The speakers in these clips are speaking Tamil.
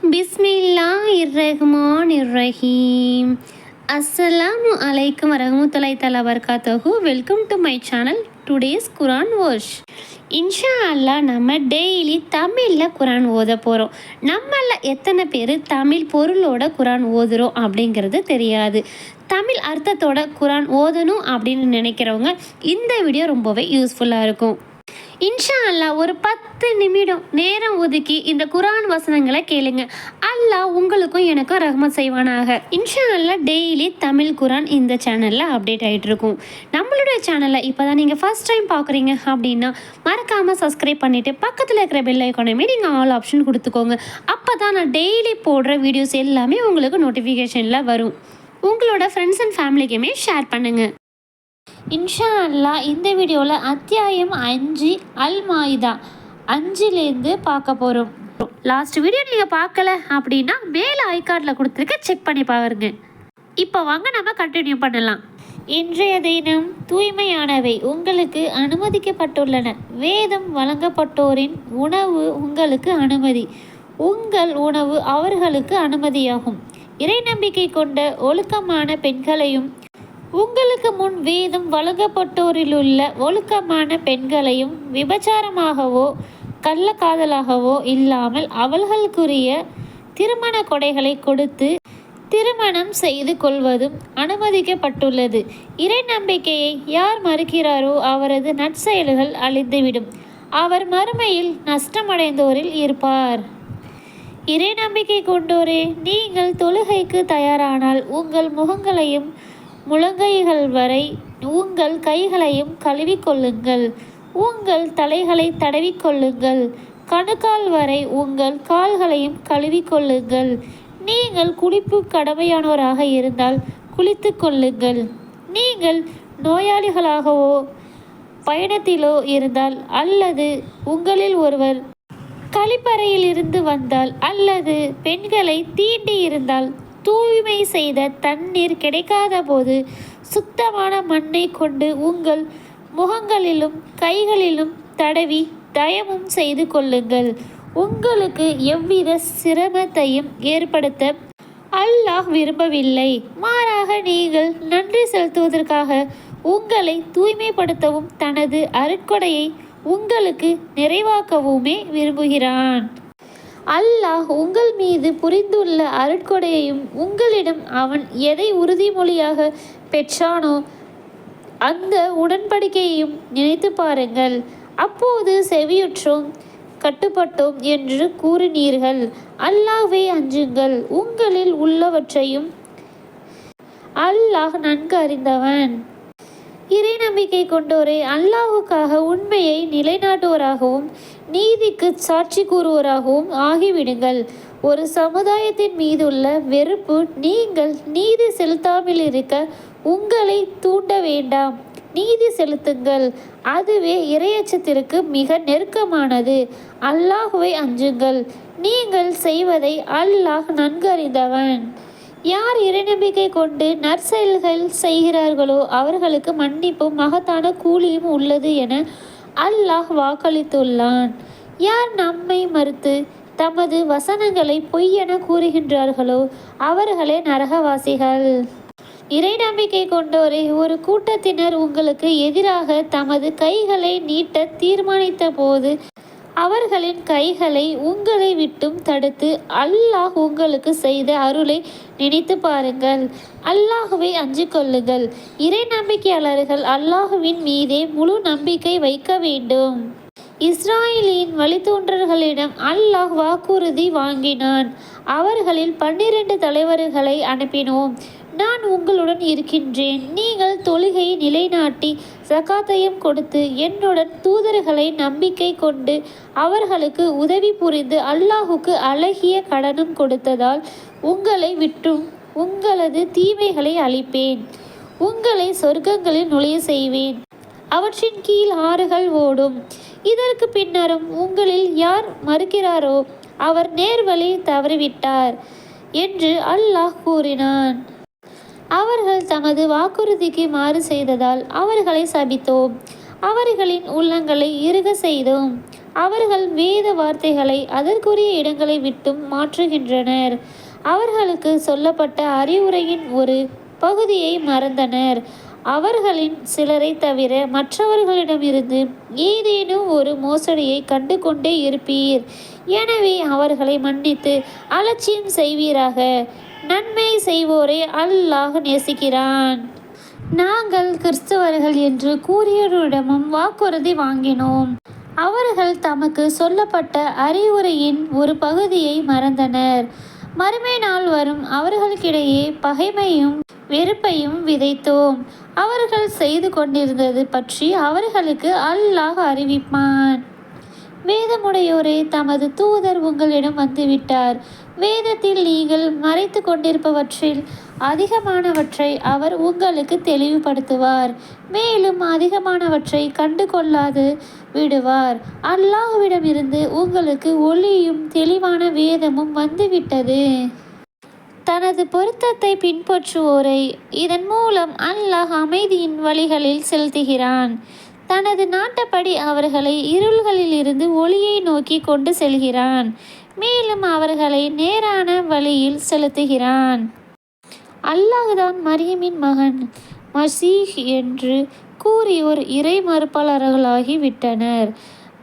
பிஸ்மில்லாஹிர்ரஹ்மானிர்ரஹீம். அஸ்ஸலாமு அலைக்கும் வரஹ்மத்துல்லாஹி தஆலா வபரகாத்துஹு. Welcome to my channel. Today's Quran wash. இன்ஷா அல்லாஹ் நம்ம டெய்லி தமிழில் குரான் ஓத போகிறோம். நம்மள எத்தனை பேர் தமிழ் பொருளோட குரான் ஓதுறோம் அப்படிங்கிறது தெரியாது. தமிழ் அர்த்தத்தோட குரான் ஓதணும் அப்படின்னு நினைக்கிறவங்க இந்த வீடியோ ரொம்பவே யூஸ்ஃபுல்லாக இருக்கும். இன்ஷா அல்லாஹ் ஒரு 10 நிமிடம் நேரம் ஒதுக்கி இந்த குரான் வசனங்களை கேளுங்க. அல்லாஹ் உங்களுக்கும் எனக்கும் ரஹ்மத் செய்வானாக. இன்ஷா அல்லாஹ் டெய்லி தமிழ் குரான் இந்த சேனலில் அப்டேட் ஆகிட்டு இருக்கும். நம்மளுடைய சேனலை இப்போ தான் நீங்கள் ஃபஸ்ட் டைம் பார்க்குறீங்க அப்படின்னா மறக்காமல் சப்ஸ்கிரைப் பண்ணிவிட்டு பக்கத்தில் இருக்கிற பெல் ஐக்கானையுமே நீங்கள் ஆல் ஆப்ஷன் கொடுத்துக்கோங்க. அப்போ தான் நான் டெய்லி போடுற வீடியோஸ் எல்லாமே உங்களுக்கு நோட்டிஃபிகேஷனில் வரும். உங்களோட ஃப்ரெண்ட்ஸ் அண்ட் ஃபேமிலிக்குமே ஷேர் பண்ணுங்கள். இன்ஷா அல்லாஹ் இந்த வீடியோவில் அத்தியாயம் 5 அல் மாயிதா 5லேருந்து பார்க்க போகிறோம். லாஸ்ட் வீடியோ நீங்கள் பார்க்கல அப்படின்னா மேலே ஐகார்டில் கொடுத்துருக்க செக் பண்ணி பாருங்க. இப்போ வாங்க நம்ம கண்டினியூ பண்ணலாம். இன்றைய தினம் தூய்மையானவை உங்களுக்கு அனுமதிக்கப்பட்டுள்ளன. வேதம் வழங்கப்பட்டோரின் உணவு உங்களுக்கு அனுமதி, உங்கள் உணவு அவர்களுக்கு அனுமதியாகும். இறை நம்பிக்கை கொண்ட ஒழுக்கமான பெண்களையும் உங்களுக்கு முன் வேதம் வழங்கப்பட்டோரிலுள்ள ஒழுக்கமான பெண்களையும் விபச்சாரமாகவோ கள்ளக்காதலாகவோ இல்லாமல் அவர்களுக்குரிய திருமண கொடைகளை கொடுத்து திருமணம் செய்து கொள்வதும் அனுமதிக்கப்பட்டுள்ளது. இறை நம்பிக்கையை யார் மறுக்கிறாரோ அவரது நற்செயல்கள் அழிந்துவிடும். அவர் மறுமையில் நஷ்டமடைந்தோரில் இருப்பார். இறை நம்பிக்கை கொண்டோரே, நீங்கள் தொழுகைக்கு தயாரானால் உங்கள் முகங்களையும் முழங்கைகள் வரை உங்கள் கைகளையும் கழுவிக்கொள்ளுங்கள். உங்கள் தலைகளை தடவிக்கொள்ளுங்கள். கணுக்கால் வரை உங்கள் கால்களையும் கழுவிக்கொள்ளுங்கள். நீங்கள் குளிப்பு கடமையானோராக இருந்தால் குளித்து கொள்ளுங்கள். நீங்கள் நோயாளிகளாகவோ பயணத்திலோ இருந்தால் அல்லது உங்களில் ஒருவர் கழிப்பறையில் இருந்து வந்தால் அல்லது பெண்களை தீண்டி இருந்தால் தூய்மை செய்த தண்ணீர் கிடைக்காத போது சுத்தமான மண்ணை கொண்டு உங்கள் முகங்களிலும் கைகளிலும் தடவி தயமும் செய்து கொள்ளுங்கள். உங்களுக்கு எவ்வித சிரமத்தையும் ஏற்படுத்த அல்லாஹ் விரும்பவில்லை. மாறாக நீங்கள் நன்றி செலுத்துவதற்காக உங்களை தூய்மைப்படுத்தவும் தனது அருட்கொடையை உங்களுக்கு நிறைவாக்கவுமே விரும்புகிறான். அல்லாஹ் உங்கள் மீது புரிந்துள்ள அருட்கொடையையும் உங்களிடம் அவன் எதை உறுதிமொழியாக பெற்றானோ அந்த உடன்படிக்கையையும் நினைத்து பாருங்கள். அப்போது செவியுற்றோம் கட்டுப்பட்டோம் என்று கூறினீர்கள். அல்லாஹ்வை அஞ்சுங்கள். உங்களில் உள்ளவற்றையும் அல்லாஹ் நன்கு அறிந்தவன். இறை நம்பிக்கை கொண்டோரை அல்லாஹுக்காக உண்மையை நிலைநாட்டுவோராகவும் நீதிக்கு சாட்சி கூறுவோராகவும் ஆகிவிடுங்கள். ஒரு சமுதாயத்தின் மீதுள்ள வெறுப்பு நீங்கள் நீதி செலுத்தாமல் இருக்க உங்களை தூண்ட வேண்டாம். நீதி செலுத்துங்கள், அதுவே இறையச்சத்திற்கு மிக நெருக்கமானது. அல்லாஹுவை அஞ்சுங்கள். நீங்கள் செய்வதை அல்லாஹ் நன்கு அறிந்தவன். யார் இறைநம்பிக்கை கொண்டு நற்செயல்கள் செய்கிறார்களோ அவர்களுக்கு மன்னிப்பும் மகத்தான கூலியும் உள்ளது என அல்லாஹ் வாக்களித்துள்ளான். யார் நம்மை மறுத்து தமது வசனங்களை பொய்யென கூறுகின்றார்களோ அவர்களே நரகவாசிகள். இறை நம்பிக்கை கொண்டோரை ஒரு கூட்டத்தினர் உங்களுக்கு எதிராக தமது கைகளை நீட்ட தீர்மானித்த போது அவர்களின் கைகளை உங்களை விட்டும் தடுத்து அல்லாஹ் உங்களுக்கு செய்த அருளை நினைத்து பாருங்கள். அல்லாஹுவை அஞ்சு கொள்ளுங்கள். இறை நம்பிக்கையாளர்கள் அல்லாஹுவின் மீதே முழு நம்பிக்கை வைக்க வேண்டும். இஸ்ராயலின் வழித்தோன்றல்களிடம் அல்லாஹ் வாக்குறுதி வாங்கினான். அவர்களில் 12 தலைவர்களை அனுப்பினோம். நான் உங்களுடன் இருக்கின்றேன். நீங்கள் தொழுகையை நிலைநாட்டி ஜகாத்தையும் கொடுத்து என்னுடன் தூதர்களை நம்பிக்கை கொண்டு அவர்களுக்கு உதவி புரிந்து அல்லாஹுக்கு அழகிய கடனும் கொடுத்ததால் உங்களை விட்டும் உங்களது தீமைகளை அழிப்பேன். உங்களை சொர்க்கங்களில் நுழைய செய்வேன். அவற்றின் கீழ் ஆறுகள் ஓடும். இதற்கு பின்னரும் உங்களில் யார் மறுக்கிறாரோ அவர் நேர்வழி தவறிவிட்டார் என்று அல்லாஹ் கூறினான். அவர்கள் தமது வாக்குறுதிக்கு மாறு செய்ததால் அவர்களை சபித்தோம். அவர்களின் உள்ளங்களை இறுக செய்தோம். அவர்கள் வேத வார்த்தைகளை அதற்குரிய இடங்களை விட்டும் மாற்றுகின்றனர். அவர்களுக்கு சொல்லப்பட்ட அறிவுரையின் ஒரு பகுதியை மறந்தனர். அவர்களின் சிலரை தவிர மற்றவர்களிடமிருந்து ஏதேனும் ஒரு மோசடியை கண்டு கொண்டே இருப்பீர். எனவே அவர்களை மன்னித்து அலட்சியம் செய்வீராக. நன்மை செய்வோரை அல்லாஹ் நேசிக்கிறான். நாங்கள் கிறிஸ்தவர்கள் என்று கூறியவரிடமும் வாக்குறுதி வாங்கினோம். அவர்கள் தமக்கு சொல்லப்பட்ட அறிவுரையின் ஒரு பகுதியை மறந்தனர். மறுமை நாள் வரும் அவர்களுக்கிடையே பகைமையும் வெறுப்பையும் விதைத்தோம். அவர்கள் செய்து கொண்டிருந்தது பற்றி அவர்களுக்கு அல்லாஹ் அறிவிப்பான். வேதமுடையோரே, தமது தூதர் உங்களிடம் வந்துவிட்டார். வேதத்தில் நீங்கள் மறைத்து கொண்டிருப்பவற்றில் அதிகமானவற்றை அவர் உங்களுக்கு தெளிவுபடுத்துவார். மேலும் அதிகமானவற்றை கண்டு கொள்ளாது விடுவார். அல்லாஹ்விடமிருந்து உங்களுக்கு ஒளியும் தெளிவான வேதமும் வந்துவிட்டது. தனது பொருத்தத்தை பின்பற்றுவோரை இதன் மூலம் அல்லாஹ் அமைதியின் வழிகளில் செலுத்துகிறான். தனது நாட்டப்படி அவர்களை இருள்களிலிருந்து ஒளியை நோக்கி கொண்டு செல்கிறான். மேலும் அவர்களை நேரான வழியில் செலுத்துகிறான். அல்லாஹ்தான் மரியமின் மகன் மசீஹ் என்று கூறியோர் இறை மறுப்பாளர்களாகி விட்டனர்.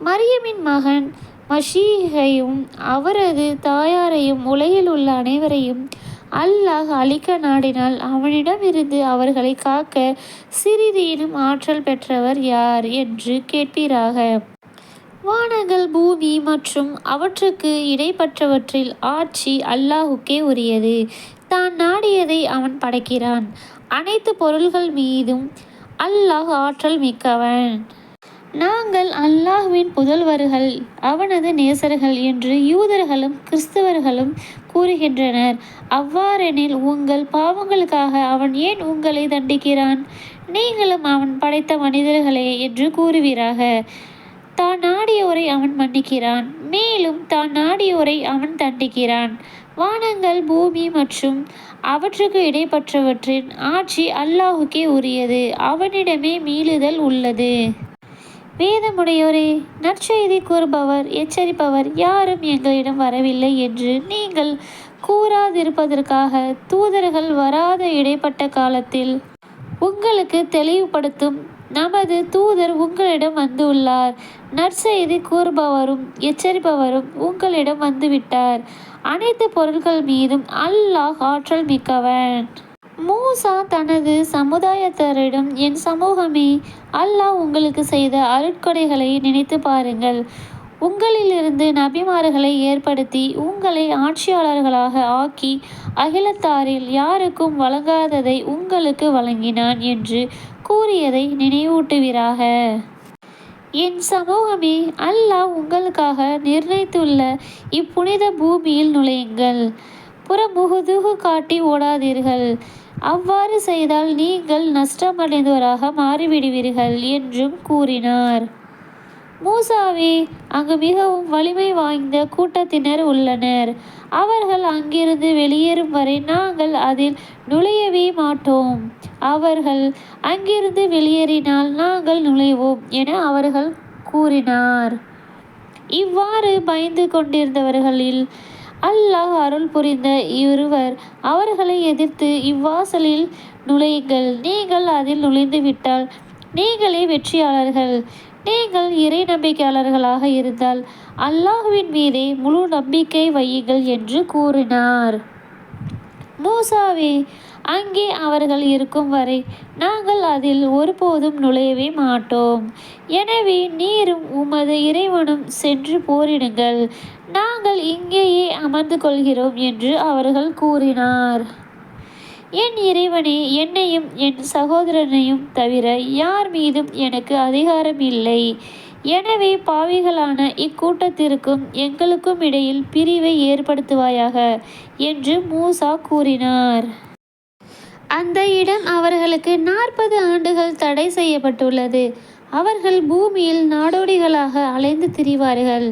மரியமின் மகன் மசீஹையும் அவரது தாயாரையும் உலகில் உள்ள அனைவரையும் அல்லாஹ் அழிக்க நாடினால் அவனிடமிருந்து அவர்களை காக்க சிறிதேனும் ஆற்றல் பெற்றவர் யார் என்று கேட்பீராக. வானங்கள், பூமி மற்றும் அவற்றுக்கு இடைப்பட்டவற்றில் ஆட்சி அல்லாஹுக்கே உரியது. தான் நாடியதை அவன் படைக்கிறான். அனைத்து பொருள்கள் மீதும் அல்லாஹ் ஆற்றல் மிக்கவன். நாங்கள் அல்லாஹ்வின் புதல்வர்கள், அவனது நேசர்கள் என்று யூதர்களும் கிறிஸ்தவர்களும் கூறுகின்றனர். அவ்வாறெனில் உங்கள் பாவங்களுக்காக அவன் ஏன் உங்களை தண்டிக்கிறான்? நீங்களும் அவன் படைத்த மனிதர்களே என்று கூறுவீராக. தான் நாடியோரை அவன் மன்னிக்கிறான், மேலும் தான் நாடியோரை அவன் தண்டிக்கிறான். வானங்கள், பூமி மற்றும் அவற்றுக்கு இடைப்பட்டவற்றின் ஆட்சி அல்லாஹுக்கே உரியது. அவனிடமே மீளுதல் உள்ளது. வேதமுடையோரே, நற்செய்தி கூறுபவர், எச்சரிப்பவர் யாரும் எங்களிடம் வரவில்லை என்று நீங்கள் கூறாதிருப்பதற்காக தூதர்கள் வராத இடைப்பட்ட காலத்தில் உங்களுக்கு தெளிவுபடுத்தும் நமது தூதர் உங்களிடம் வந்துள்ளார். நற்செய்தி கூறுபவரும் எச்சரிப்பவரும் உங்களிடம் வந்துவிட்டார். அனைத்து பொருட்கள் மீதும் அல்லாஹ் ஆற்றல் மிக்கவன். மூசா தனது சமுதாயத்தரிடம், என் சமூகமே, அல்லாஹ் உங்களுக்கு செய்த அருட்கொடைகளை நினைத்து பாருங்கள். உங்களிலிருந்து நபிமார்களை ஏற்படுத்தி உங்களை ஆட்சியாளர்களாக ஆக்கி அகிலத்தாரில் யாருக்கும் வழங்காததை உங்களுக்கு வழங்கினான் என்று கூறியதை நினைவூட்டுவீராக. என் சமூகமே, அல்லாஹ் உங்களுக்காக நிர்ணயித்துள்ள இப்புனித பூமியில் நுழையுங்கள். புறமுதுகு காட்டி ஓடாதீர்கள். அவ்வாறு செய்தால் நீங்கள் நஷ்டமடைந்தவராக மாறிவிடுவீர்கள் என்றும் கூறினார். மூசாவே, அங்கு மிகவும் வலிமை வாய்ந்த கூட்டத்தினர் உள்ளனர். அவர்கள் அங்கிருந்து வெளியேறும் வரை நாங்கள் அதில் நுழையவே மாட்டோம். அவர்கள் அங்கிருந்து வெளியேறினால் நாங்கள் நுழைவோம் என அவர்கள் கூறினார். இவ்வாறு பயந்து கொண்டிருந்தவர்களில் அல்லாஹ் அருள் புரிந்த இருவர் அவர்களை எதிர்த்து, இவ்வாசலில் நுழையுங்கள், நீங்கள் அதில் நுழைந்துவிட்டால் நீங்களே வெற்றியாளர்கள். நீங்கள் இறை நம்பிக்கையாளர்களாக இருந்தால் அல்லாஹ்வின் மீதே முழு நம்பிக்கை வையுங்கள் என்று கூறினார். மூசாவே, அங்கே அவர்கள் இருக்கும் வரை நாங்கள் அதில் ஒருபோதும் நுழையவே மாட்டோம். எனவே நீரும் உமது இறைவனும் சென்று போரிடுங்கள். நாங்கள் இங்கேயே அமர்ந்து கொள்கிறோம் என்று அவர்கள் கூறினார். என் இறைவனே, என்னையும் என் சகோதரனையும் தவிர யார் மீதும் எனக்கு அதிகாரம் இல்லை. எனவே பாவிகளான இக்கூட்டத்திற்கும் எங்களுக்கும் இடையில் பிரிவை ஏற்படுத்துவாயாக என்று மூசா கூறினார். அந்த இடம் அவர்களுக்கு 40 ஆண்டுகள் தடை செய்யப்பட்டுள்ளது. அவர்கள் பூமியில் நாடோடிகளாக அலைந்து திரிவார்கள்.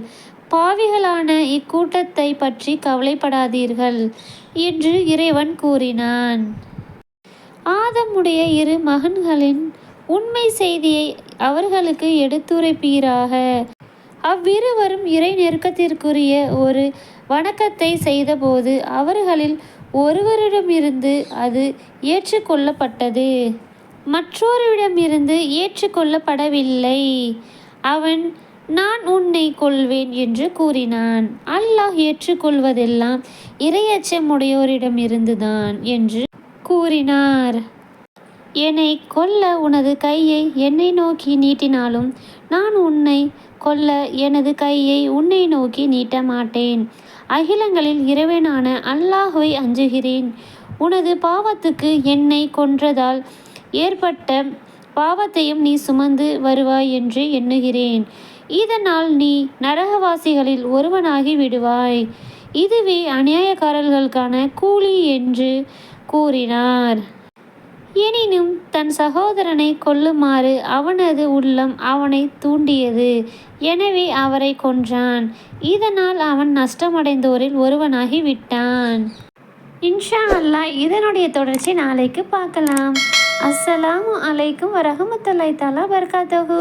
பாவிகளான இக்கூட்டத்தை பற்றி கவலைப்படாதீர்கள் என்று இறைவன் கூறினான். ஆதமுடைய 2 மகன்களின் உண்மை செய்தியை அவர்களுக்கு எடுத்துரைப்பீராக. அவ்விருவரும் இறை நெருக்கத்திற்குரிய ஒரு வணக்கத்தை செய்தபோது அவர்களில் ஒருவரிடமிருந்து அது ஏற்றுக்கொள்ளப்பட்டது, மற்றொருவரிடமிருந்து ஏற்றுக்கொள்ளப்படவில்லை. அவன், நான் உன்னை கொல்வேன் என்று கூறினான். அல்லாஹ் ஏற்றுக்கொள்வதெல்லாம் இறையச்சமுடையோரிடமிருந்துதான் என்று கூறினார். என்னை கொல்ல உனது கையை என்னை நோக்கி நீட்டினாலும் நான் உன்னை கொல்ல எனது கையை உன்னை நோக்கி நீட்ட மாட்டேன். அகிலங்களில் இறைவனான அல்லாஹ்வை அஞ்சுகிறேன். உனது பாவத்துக்கு என்னை கொன்றதால் ஏற்பட்ட பாவத்தையும் நீ சுமந்து வருவாய் என்று எண்ணுகிறேன். இதனால் நீ நரகவாசிகளில் ஒருவனாகி விடுவாய். இதுவே அநியாயக்காரர்களுக்கான கூலி என்று கூறினார். எனினும் தன் சகோதரனை கொல்லுமாறு அவனது உள்ளம் அவனை தூண்டியது. எனவே அவரை கொன்றான். இதனால் அவன் நஷ்டமடைந்தோரில் ஒருவனாகி விட்டான். இன்ஷா அல்லாஹ் இதனுடைய தொடர்ச்சி நாளைக்கு பார்க்கலாம். அஸ்ஸலாமு அலைக்கும் வரஹ்மத்துல்லாஹி தஆலா வபரகாத்துஹு.